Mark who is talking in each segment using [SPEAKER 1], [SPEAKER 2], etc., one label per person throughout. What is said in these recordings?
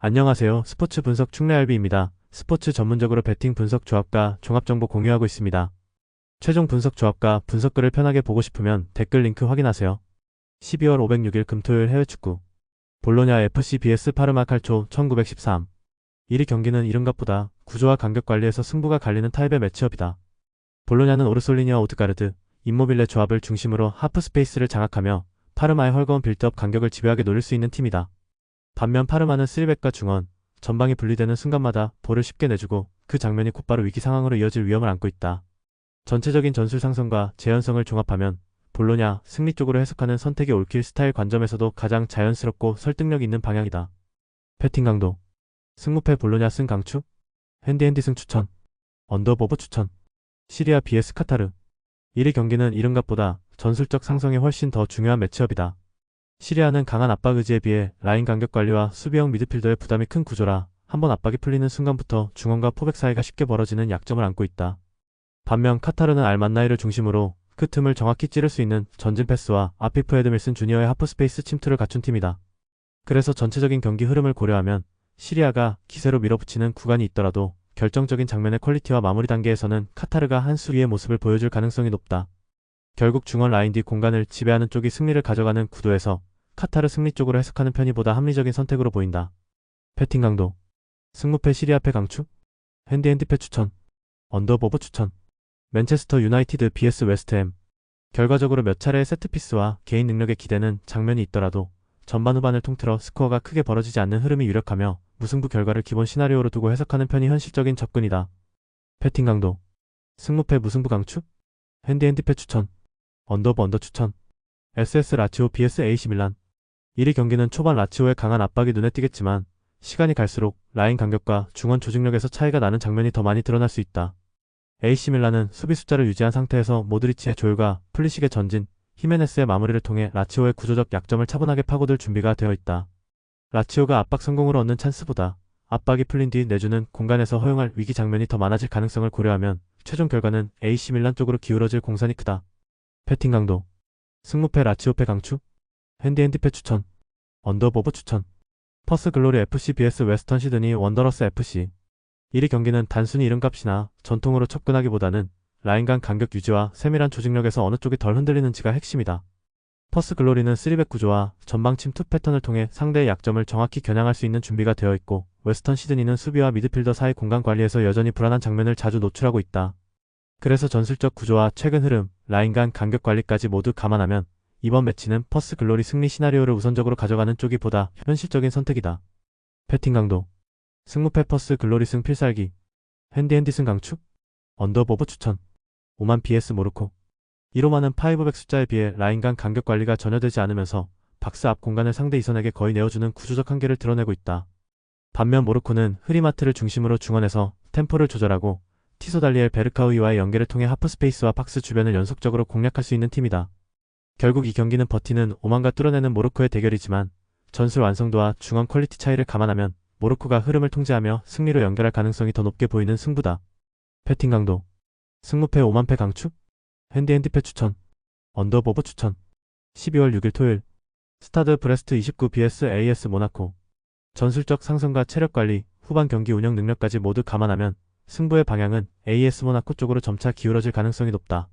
[SPEAKER 1] 안녕하세요. 스포츠 분석 충래알비입니다. 스포츠 전문적으로 배팅 분석 조합과 종합정보 공유하고 있습니다. 최종 분석 조합과 분석글을 편하게 보고 싶으면 댓글 링크 확인하세요. 12월 506일 금토일 해외축구 볼로냐 FC vs 파르마 칼초 1913. 1위 경기는 이른것보다 구조와 간격 관리에서 승부가 갈리는 타입의 매치업이다. 볼로냐는 오르솔리니와 오드가르드, 임모빌레 조합을 중심으로 하프 스페이스를 장악하며 파르마의 헐거운 빌드업 간격을 집요하게 노릴 수 있는 팀이다. 반면 파르마는 3백과 중원, 전방이 분리되는 순간마다 볼을 쉽게 내주고 그 장면이 곧바로 위기 상황으로 이어질 위험을 안고 있다. 전체적인 전술 상성과 재현성을 종합하면 볼로냐 승리 쪽으로 해석하는 선택이 옳길 스타일 관점에서도 가장 자연스럽고 설득력 있는 방향이다. 패팅 강도 승무패 볼로냐 승 강추 핸디핸디 승 추천 언더보브 추천 시리아 vs 카타르 1위 경기는 이른것보다 전술적 상성이 훨씬 더 중요한 매치업이다. 시리아는 강한 압박 의지에 비해 라인 간격 관리와 수비형 미드필더의 부담이 큰 구조라 한번 압박이 풀리는 순간부터 중원과 포백 사이가 쉽게 벌어지는 약점을 안고 있다. 반면 카타르는 알만나이를 중심으로 그 틈을 정확히 찌를 수 있는 전진 패스와 아피프 에드밀슨 주니어의 하프 스페이스 침투를 갖춘 팀이다. 그래서 전체적인 경기 흐름을 고려하면 시리아가 기세로 밀어붙이는 구간이 있더라도 결정적인 장면의 퀄리티와 마무리 단계에서는 카타르가 한 수 위의 모습을 보여줄 가능성이 높다. 결국 중원 라인 뒤 공간을 지배하는 쪽이 승리를 가져가는 구도에서 카타르 승리 쪽으로 해석하는 편이 보다 합리적인 선택으로 보인다. 패팅 강도 승무패 시리아패 강추 핸디핸디패 추천 언더보브 추천 맨체스터 유나이티드 vs 웨스트햄 결과적으로 몇 차례의 세트피스와 개인 능력에 기대는 장면이 있더라도 전반 후반을 통틀어 스코어가 크게 벌어지지 않는 흐름이 유력하며 무승부 결과를 기본 시나리오로 두고 해석하는 편이 현실적인 접근이다. 패팅 강도 승무패 무승부 강추 핸디핸디패 추천 언더브 언더 추천 SS 라치오 vs AC 밀란 1위 경기는 초반 라치오의 강한 압박이 눈에 띄겠지만 시간이 갈수록 라인 간격과 중원 조직력에서 차이가 나는 장면이 더 많이 드러날 수 있다. AC 밀란은 수비 숫자를 유지한 상태에서 모드리치의 조율과 플리식의 전진, 히메네스의 마무리를 통해 라치오의 구조적 약점을 차분하게 파고들 준비가 되어 있다. 라치오가 압박 성공으로 얻는 찬스보다 압박이 풀린 뒤 내주는 공간에서 허용할 위기 장면이 더 많아질 가능성을 고려하면 최종 결과는 AC 밀란 쪽으로 기울어질 공산이 크다. 패팅 강도 승무패 라치오패 강추 핸디핸디패 추천 언더보브 추천 퍼스 글로리 FC vs 웨스턴 시드니 원더러스 FC 1위 경기는 단순히 이름값이나 전통으로 접근하기보다는 라인 간 간격 유지와 세밀한 조직력에서 어느 쪽이 덜 흔들리는지가 핵심이다. 퍼스 글로리는 3백 구조와 전방 침투 패턴을 통해 상대의 약점을 정확히 겨냥할 수 있는 준비가 되어 있고 웨스턴 시드니는 수비와 미드필더 사이 공간 관리에서 여전히 불안한 장면을 자주 노출하고 있다. 그래서 전술적 구조와 최근 흐름, 라인 간 간격 관리까지 모두 감안하면 이번 매치는 퍼스 글로리 승리 시나리오를 우선적으로 가져가는 쪽이 보다 현실적인 선택이다. 패팅 강도 승무패 퍼스 글로리 승 필살기 핸디핸디 승 강추 언더보브 추천 오만 vs 모로코 1호만은 5백 숫자에 비해 라인 간 간격 관리가 전혀 되지 않으면서 박스 앞 공간을 상대 이선에게 거의 내어주는 구조적 한계를 드러내고 있다. 반면 모로코는 흐리마트를 중심으로 중원에서 템포를 조절하고 티소 달리엘 베르카우이와의 연계를 통해 하프 스페이스와 박스 주변을 연속적으로 공략할 수 있는 팀이다. 결국 이 경기는 버티는 오만과 뚫어내는 모로코의 대결이지만 전술 완성도와 중원 퀄리티 차이를 감안하면 모로코가 흐름을 통제하며 승리로 연결할 가능성이 더 높게 보이는 승부다. 패팅 강도 승무패 오만패 강추 핸디핸디패 추천 언더보브 추천 12월 6일 토요일 스타드 브레스트 29 vs AS 모나코 전술적 상성과 체력관리, 후반 경기 운영 능력까지 모두 감안하면 승부의 방향은 AS 모나코 쪽으로 점차 기울어질 가능성이 높다.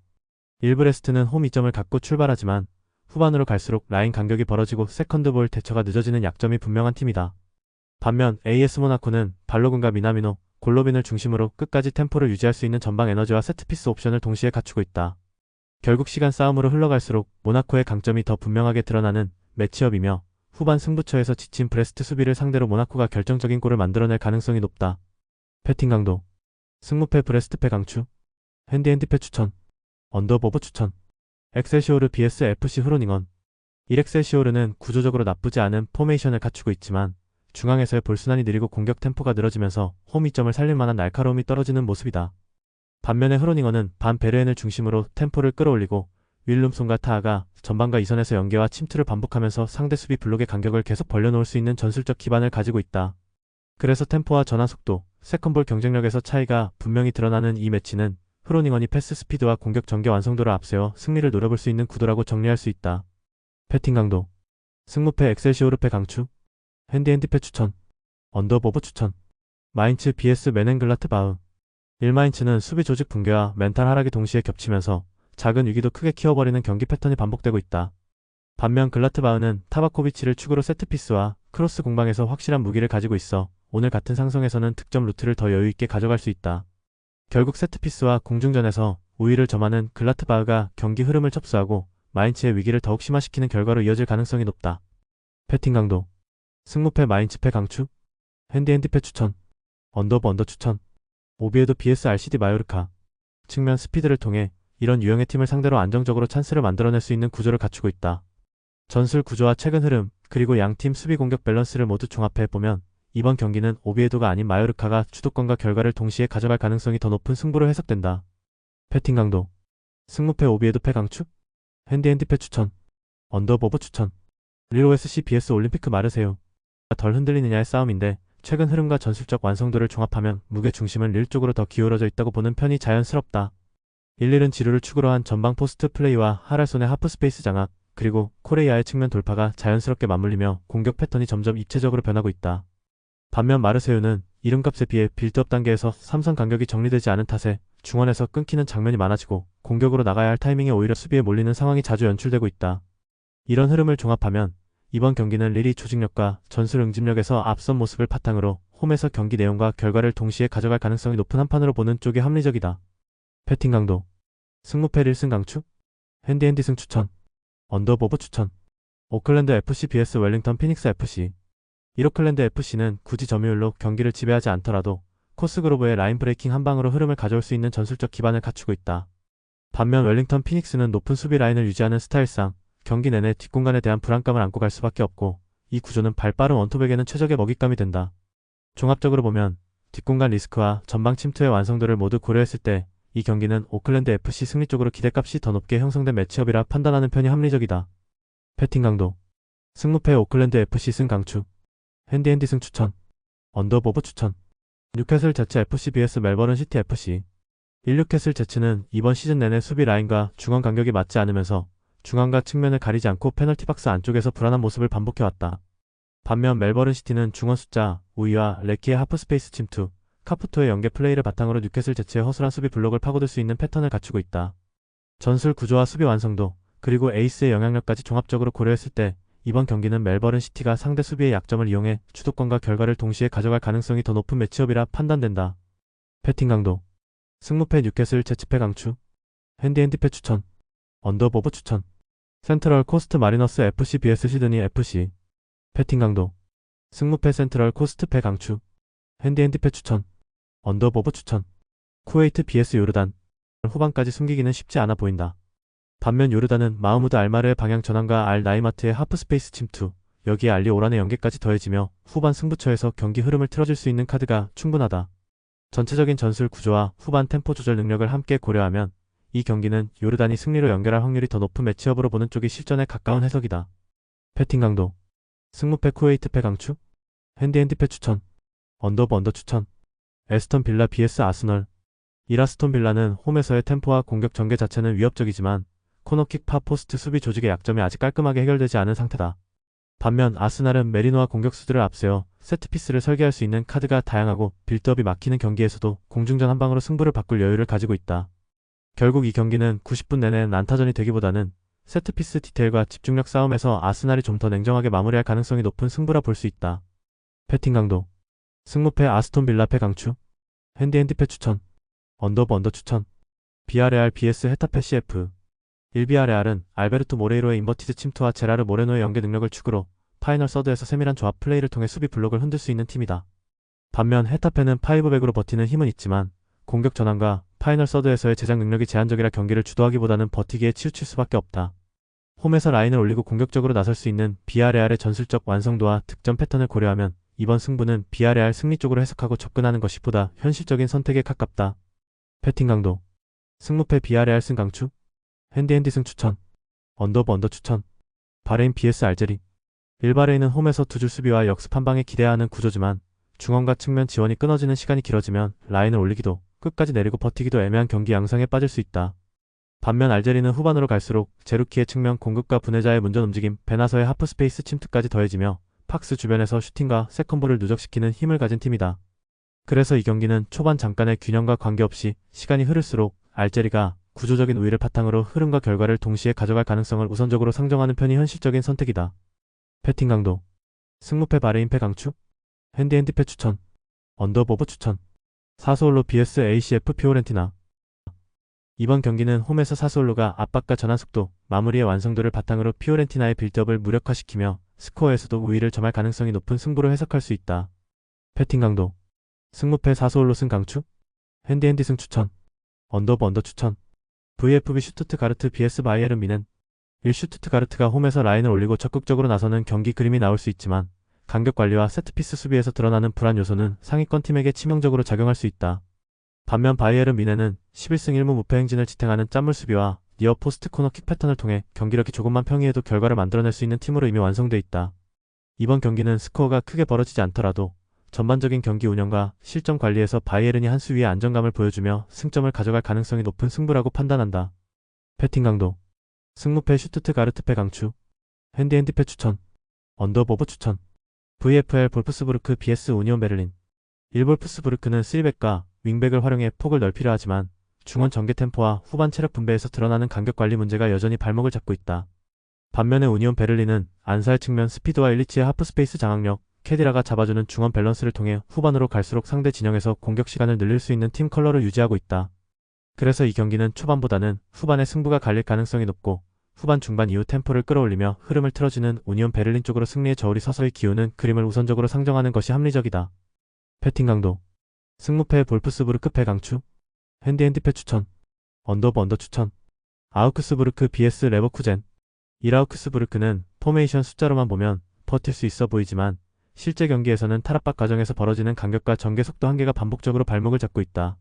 [SPEAKER 1] 일브레스트는 홈 이점을 갖고 출발하지만 후반으로 갈수록 라인 간격이 벌어지고 세컨드볼 대처가 늦어지는 약점이 분명한 팀이다. 반면 AS 모나코는 발로군과 미나미노, 골로빈을 중심으로 끝까지 템포를 유지할 수 있는 전방 에너지와 세트피스 옵션을 동시에 갖추고 있다. 결국 시간 싸움으로 흘러갈수록 모나코의 강점이 더 분명하게 드러나는 매치업이며 후반 승부처에서 지친 브레스트 수비를 상대로 모나코가 결정적인 골을 만들어낼 가능성이 높다. 패팅 강도 승무패 브레스트패 강추 핸디핸디패 추천 언더보브 추천 엑셀시오르 vs FC 후로닝언 1엑셀시오르는 구조적으로 나쁘지 않은 포메이션을 갖추고 있지만 중앙에서의 볼순환이 느리고 공격 템포가 늘어지면서 홈 이점을 살릴 만한 날카로움이 떨어지는 모습이다. 반면에 흐로닝언은 반 베르헨을 중심으로 템포를 끌어올리고 윌룸손과 타하가 전방과 이선에서 연계와 침투를 반복하면서 상대 수비 블록의 간격을 계속 벌려놓을 수 있는 전술적 기반을 가지고 있다. 그래서 템포와 전환 속도, 세컨볼 경쟁력에서 차이가 분명히 드러나는 이 매치는 흐로닝언이 패스 스피드와 공격 전개 완성도를 앞세워 승리를 노려볼 수 있는 구도라고 정리할 수 있다. 패팅 강도 승무패 엑셀시오르패 강추 핸디핸디패 추천 언더버브 추천. 마인츠 vs 메넨글라트바흐. 1마인츠는 수비 조직 붕괴와 멘탈 하락이 동시에 겹치면서 작은 위기도 크게 키워버리는 경기 패턴이 반복되고 있다. 반면 글라트바흐는 타바코비치를 축으로 세트피스와 크로스 공방에서 확실한 무기를 가지고 있어 오늘 같은 상성에서는 득점 루트를 더 여유있게 가져갈 수 있다. 결국 세트피스와 공중전에서 우위를 점하는 글라트바흐가 경기 흐름을 첩수하고 마인츠의 위기를 더욱 심화시키는 결과로 이어질 가능성이 높다. 패팅 강도. 승무패 마인츠패 강추. 핸디패 추천. 언더 추천. 오비에도 vs RCD 마요르카. 측면 스피드를 통해 이런 유형의 팀을 상대로 안정적으로 찬스를 만들어낼 수 있는 구조를 갖추고 있다. 전술 구조와 최근 흐름, 그리고 양팀 수비 공격 밸런스를 모두 종합해보면 이번 경기는 오비에도가 아닌 마요르카가 주도권과 결과를 동시에 가져갈 가능성이 더 높은 승부로 해석된다. 패팅 강도. 승무패 오비에도 패 강추. 핸디패 추천. 언더버브 추천. 릴OSC vs 올림피크 마르세유. 덜 흔들리느냐의 싸움인데 최근 흐름과 전술적 완성도를 종합하면 무게 중심은 릴 쪽으로 더 기울어져 있다고 보는 편이 자연스럽다. 일릴은 지루를 축으로 한 전방 포스트 플레이와 하랄손의 하프 스페이스 장악, 그리고 코레이아의 측면 돌파가 자연스럽게 맞물리며 공격 패턴이 점점 입체적으로 변하고 있다. 반면 마르세유는 이름값에 비해 빌드업 단계에서 삼선 간격이 정리되지 않은 탓에 중원에서 끊기는 장면이 많아지고 공격으로 나가야 할 타이밍에 오히려 수비에 몰리는 상황이 자주 연출되고 있다. 이런 흐름을 종합하면 이번 경기는 릴이 조직력과 전술 응집력에서 앞선 모습을 바탕으로 홈에서 경기 내용과 결과를 동시에 가져갈 가능성이 높은 한판으로 보는 쪽이 합리적이다. 패팅 강도. 승무패 릴승 강추. 핸디승 추천. 언더버브 추천. 오클랜드 FC vs 웰링턴 피닉스 FC. 이오클랜드 FC는 굳이 점유율로 경기를 지배하지 않더라도 코스그로브의 라인 브레이킹 한 방으로 흐름을 가져올 수 있는 전술적 기반을 갖추고 있다. 반면 웰링턴 피닉스는 높은 수비 라인을 유지하는 스타일상 경기 내내 뒷공간에 대한 불안감을 안고 갈 수밖에 없고 이 구조는 발빠른 원톱에게는 최적의 먹잇감이 된다. 종합적으로 보면 뒷공간 리스크와 전방 침투의 완성도를 모두 고려했을 때 이 경기는 오클랜드 FC 승리 쪽으로 기대값이 더 높게 형성된 매치업이라 판단하는 편이 합리적이다. 패팅 강도. 승무패 오클랜드 FC 승 강추. 핸디승 추천. 언더버브 추천. 뉴캐슬 제츠 FC vs 멜버른 시티 FC. 1뉴캐슬 제츠는 이번 시즌 내내 수비 라인과 중원 간격이 맞지 않으면서 중앙과 측면을 가리지 않고 페널티 박스 안쪽에서 불안한 모습을 반복해왔다. 반면 멜버른 시티는 중원 숫자, 우위와 레키의 하프 스페이스 침투, 카푸토의 연계 플레이를 바탕으로 뉴캐슬 제츠의 허술한 수비 블록을 파고들 수 있는 패턴을 갖추고 있다. 전술 구조와 수비 완성도, 그리고 에이스의 영향력까지 종합적으로 고려했을 때 이번 경기는 멜버른 시티가 상대 수비의 약점을 이용해 주도권과 결과를 동시에 가져갈 가능성이 더 높은 매치업이라 판단된다. 패팅 강도. 승무패 뉴캐슬 제츠패 강추. 핸디패 추천. 언더버브 추천. 센트럴 코스트 마리너스 FC vs 시드니 FC. 패팅 강도. 승무패 센트럴 코스트 패 강추. 핸디패 추천. 언더버브 추천. 쿠웨이트 vs 요르단. 후반까지 숨기기는 쉽지 않아 보인다. 반면 요르단은 마흐무드 알마르의 방향 전환과 알 나이마트의 하프 스페이스 침투, 여기에 알리 오란의 연계까지 더해지며 후반 승부처에서 경기 흐름을 틀어줄 수 있는 카드가 충분하다. 전체적인 전술 구조와 후반 템포 조절 능력을 함께 고려하면 이 경기는 요르단이 승리로 연결할 확률이 더 높은 매치업으로 보는 쪽이 실전에 가까운 해석이다. 패팅 강도. 승무패 쿠웨이트 패 강추. 핸디패 추천. 언더 추천. 에스턴 빌라 vs 아스널. 이라스톤 빌라는 홈에서의 템포와 공격 전개 자체는 위협적이지만 코너킥 파 포스트 수비 조직의 약점이 아직 깔끔하게 해결되지 않은 상태다. 반면 아스날은 메리노와 공격수들을 앞세워 세트피스를 설계할 수 있는 카드가 다양하고 빌드업이 막히는 경기에서도 공중전 한 방으로 승부를 바꿀 여유를 가지고 있다. 결국 이 경기는 90분 내내 난타전이 되기보다는 세트피스 디테일과 집중력 싸움에서 아스날이 좀 더 냉정하게 마무리할 가능성이 높은 승부라 볼 수 있다. 패팅 강도. 승무패 아스톤 빌라 패 강추. 핸디패 추천. 언더 추천. 비아레알 vs 헤타페 CF. 1비아레알은 알베르토 모레이로의 인버티드 침투와 제라르 모레노의 연계 능력을 축으로 파이널 서드에서 세밀한 조합 플레이를 통해 수비 블록을 흔들 수 있는 팀이다. 반면 헤타페는 5백으로 버티는 힘은 있지만 공격 전환과 파이널 서드에서의 제작 능력이 제한적이라 경기를 주도하기보다는 버티기에 치우칠 수밖에 없다. 홈에서 라인을 올리고 공격적으로 나설 수 있는 비아레알의 전술적 완성도와 득점 패턴을 고려하면 이번 승부는 비아레알 승리 쪽으로 해석하고 접근하는 것이 보다 현실적인 선택에 가깝다. 패팅 강도. 승무패 비아레알 승 강추. 핸디승 추천. 언더 추천. 바레인 vs 알제리. 1바레인은 홈에서 두 줄 수비와 역습 한 방에 기대야 하는 구조지만 중원과 측면 지원이 끊어지는 시간이 길어지면 라인을 올리기도 끝까지 내리고 버티기도 애매한 경기 양상에 빠질 수 있다. 반면 알제리는 후반으로 갈수록 제루키의 측면 공급과 분해자의 문전 움직임, 베나서의 하프 스페이스 침투까지 더해지며 박스 주변에서 슈팅과 세컨볼을 누적시키는 힘을 가진 팀이다. 그래서 이 경기는 초반 잠깐의 균형과 관계없이 시간이 흐를수록 알제리가 구조적인 우위를 바탕으로 흐름과 결과를 동시에 가져갈 가능성을 우선적으로 상정하는 편이 현실적인 선택이다. 배팅 강도. 승무패 바레인패 강추. 핸디패 추천. 언더보버 추천. 사스올로 vs ACF 피오렌티나. 이번 경기는 홈에서 사스올로가 압박과 전환 속도, 마무리의 완성도를 바탕으로 피오렌티나의 빌드업을 무력화시키며 스코어에서도 우위를 점할 가능성이 높은 승부로 해석할 수 있다. 배팅 강도. 승무패 사스올로 승 강추. 핸디 승 추천. 언더 추천. VfB 슈투트가르트 vs 바이에른 미넨. 1 슈투트가르트가 홈에서 라인을 올리고 적극적으로 나서는 경기 그림이 나올 수 있지만 간격 관리와 세트피스 수비에서 드러나는 불안 요소는 상위권 팀에게 치명적으로 작용할 수 있다. 반면 바이에른 미넨은 11승 1무 무패 행진을 지탱하는 짠물 수비와 니어 포스트 코너킥 패턴을 통해 경기력이 조금만 평이해도 결과를 만들어낼 수 있는 팀으로 이미 완성돼 있다. 이번 경기는 스코어가 크게 벌어지지 않더라도 전반적인 경기 운영과 실점 관리에서 바이에른이 한 수 위의 안정감을 보여주며 승점을 가져갈 가능성이 높은 승부라고 판단한다. 배팅 강도. 승무패 슈투트가르트패 강추. 핸디패 추천. 언더보버 추천. VfL 볼프스부르크 vs 우니온 베를린. 볼프스부르크는 3백과 윙백을 활용해 폭을 넓히려 하지만 중원 전개 템포와 후반 체력 분배에서 드러나는 간격 관리 문제가 여전히 발목을 잡고 있다. 반면에 우니온 베를린은 안사의 측면 스피드와 일리치의 하프스페이스 장악력, 케디라가 잡아주는 중원 밸런스를 통해 후반으로 갈수록 상대 진영에서 공격 시간을 늘릴 수 있는 팀 컬러를 유지하고 있다. 그래서 이 경기는 초반보다는 후반에 승부가 갈릴 가능성이 높고 후반 중반 이후 템포를 끌어올리며 흐름을 틀어주는 우니온 베를린 쪽으로 승리의 저울이 서서히 기우는 그림을 우선적으로 상정하는 것이 합리적이다. 배팅 강도. 승무패 볼프스부르크패 강추. 핸디패 추천. 언더 추천. 아우크스부르크 vs 레버쿠젠. 아우크스부르크는 포메이션 숫자로만 보면 버틸 수 있어 보이지만 실제 경기에서는 탈압박 과정에서 벌어지는 간격과 전개 속도 한계가 반복적으로 발목을 잡고 있다.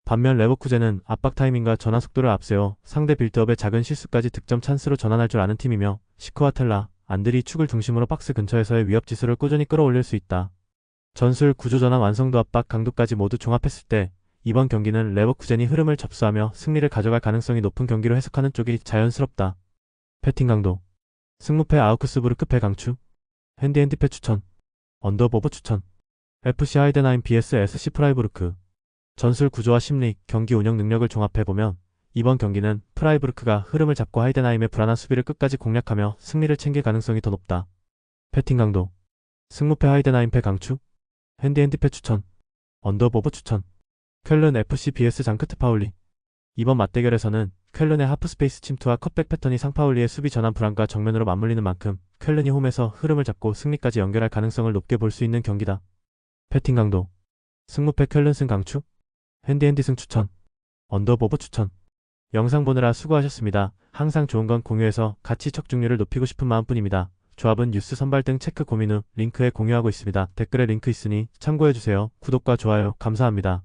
[SPEAKER 1] 반면 레버쿠젠은 압박 타이밍과 전환 속도를 앞세워 상대 빌드업의 작은 실수까지 득점 찬스로 전환할 줄 아는 팀이며 시크와텔라, 안드리 축을 중심으로 박스 근처에서의 위협 지수를 꾸준히 끌어올릴 수 있다. 전술, 구조 전환, 완성도, 압박, 강도까지 모두 종합했을 때 이번 경기는 레버쿠젠이 흐름을 접수하며 승리를 가져갈 가능성이 높은 경기로 해석하는 쪽이 자연스럽다. 배팅 강도. 승무패 아우크스부르크패 강추. 핸디패 추천. 언더보버 추천. FC 하이덴하임 vs SC 프라이부르크. 전술 구조와 심리, 경기 운영 능력을 종합해보면 이번 경기는 프라이부르크가 흐름을 잡고 하이덴하임의 불안한 수비를 끝까지 공략하며 승리를 챙길 가능성이 더 높다. 배팅 강도. 승무패 하이덴하임패 강추. 핸디패 추천. 언더보버 추천. 쾰른 FC vs 장크트 파울리. 이번 맞대결에서는 쾰른의 하프스페이스 침투와 컷백 패턴이 상파울리의 수비 전환 불안과 정면으로 맞물리는 만큼 쾰른이 홈에서 흐름을 잡고 승리까지 연결할 가능성을 높게 볼 수 있는 경기다. 배팅 강도. 승무패 쾰른 승 강추. 핸디 승 추천. 언더보버 추천. 영상 보느라 수고하셨습니다. 항상 좋은 건 공유해서 같이 척중률을 높이고 싶은 마음뿐입니다. 조합은 뉴스 선발 등 체크 고민 후 링크에 공유하고 있습니다. 댓글에 링크 있으니 참고해주세요. 구독과 좋아요 감사합니다.